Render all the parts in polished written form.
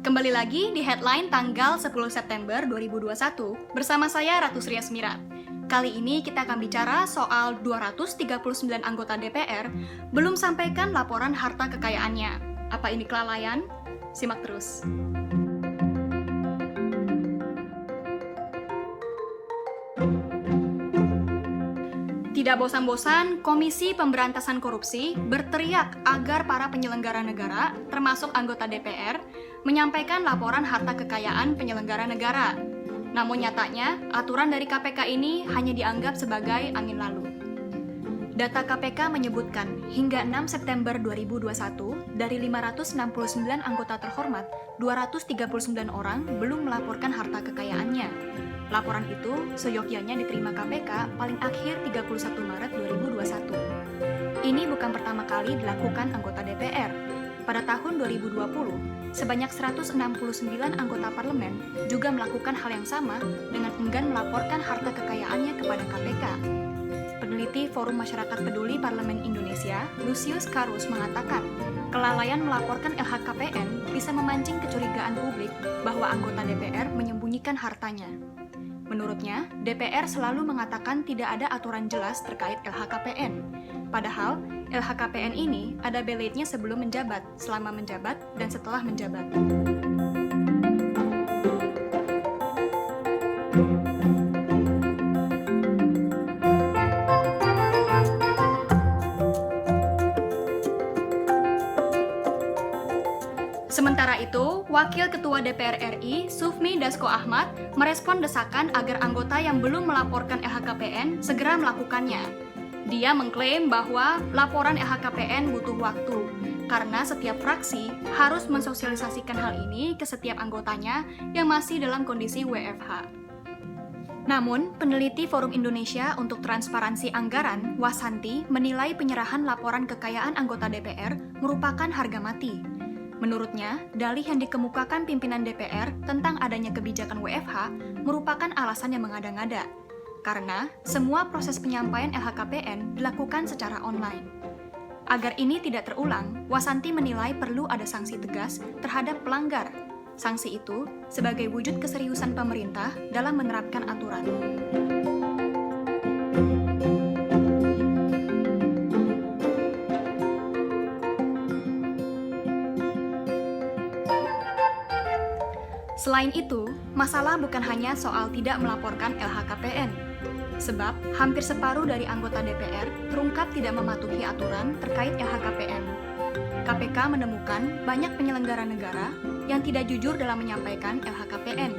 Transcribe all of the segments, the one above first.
kembali lagi di Headline tanggal 10 September 2021 bersama saya Ratu Sria Semirat. Kali ini kita akan bicara soal 239 anggota DPR belum sampaikan laporan harta kekayaannya. Apa ini kelalaian? Simak terus. Tidak bosan-bosan, Komisi Pemberantasan Korupsi berteriak agar para penyelenggara negara, termasuk anggota DPR, menyampaikan laporan harta kekayaan penyelenggara negara. Namun nyatanya, aturan dari KPK ini hanya dianggap sebagai angin lalu. Data KPK menyebutkan, hingga 6 September 2021, dari 569 anggota terhormat, 239 orang belum melaporkan harta kekayaannya. Laporan itu seyogyanya diterima KPK paling akhir 31 Maret 2021. Ini bukan pertama kali dilakukan anggota DPR. Pada tahun 2020, sebanyak 169 anggota parlemen juga melakukan hal yang sama dengan enggan melaporkan harta kekayaannya kepada KPK. Peneliti Forum Masyarakat Peduli Parlemen Indonesia, Lucius Carus mengatakan, kelalaian melaporkan LHKPN bisa memancing kecurigaan publik bahwa anggota DPR menyembunyikan hartanya. Menurutnya, DPR selalu mengatakan tidak ada aturan jelas terkait LHKPN. Padahal, LHKPN ini ada beletnya sebelum menjabat, selama menjabat, dan setelah menjabat. Sementara itu, Wakil Ketua DPR RI, Sufmi Dasko Ahmad, merespon desakan agar anggota yang belum melaporkan LHKPN segera melakukannya. Dia mengklaim bahwa laporan LHKPN butuh waktu, karena setiap fraksi harus mensosialisasikan hal ini ke setiap anggotanya yang masih dalam kondisi WFH. Namun, peneliti Forum Indonesia untuk Transparansi Anggaran, Wasanti, menilai penyerahan laporan kekayaan anggota DPR merupakan harga mati. Menurutnya, dalih yang dikemukakan pimpinan DPR tentang adanya kebijakan WFH merupakan alasan yang mengada-ngada, karena semua proses penyampaian LHKPN dilakukan secara online. Agar ini tidak terulang, Wasanti menilai perlu ada sanksi tegas terhadap pelanggar. Sanksi itu sebagai wujud keseriusan pemerintah dalam menerapkan aturan. Selain itu, masalah bukan hanya soal tidak melaporkan LHKPN, sebab hampir separuh dari anggota DPR terungkap tidak mematuhi aturan terkait LHKPN. KPK menemukan banyak penyelenggara negara yang tidak jujur dalam menyampaikan LHKPN.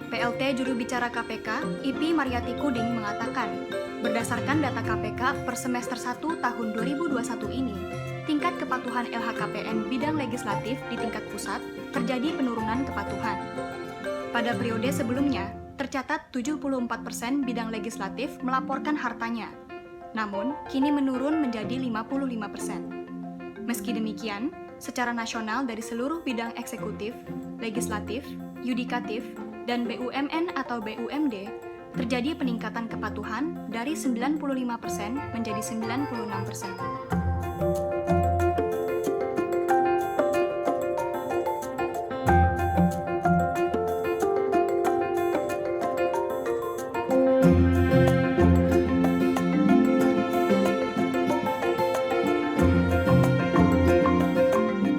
PLT juru bicara KPK, IP Mariati Kuding mengatakan, berdasarkan data KPK per semester 1 tahun 2021 ini, tingkat kepatuhan LHKPN bidang legislatif di tingkat pusat terjadi penurunan kepatuhan. Pada periode sebelumnya, tercatat 74% bidang legislatif melaporkan hartanya. Namun, kini menurun menjadi 55%. Meski demikian, secara nasional dari seluruh bidang eksekutif, legislatif, yudikatif, dan BUMN atau BUMD, terjadi peningkatan kepatuhan dari 95% menjadi 96%.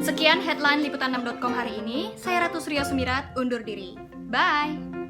Sekian headline liputan6.com hari ini. Saya Ratu Surya Sumirat undur diri. Bye!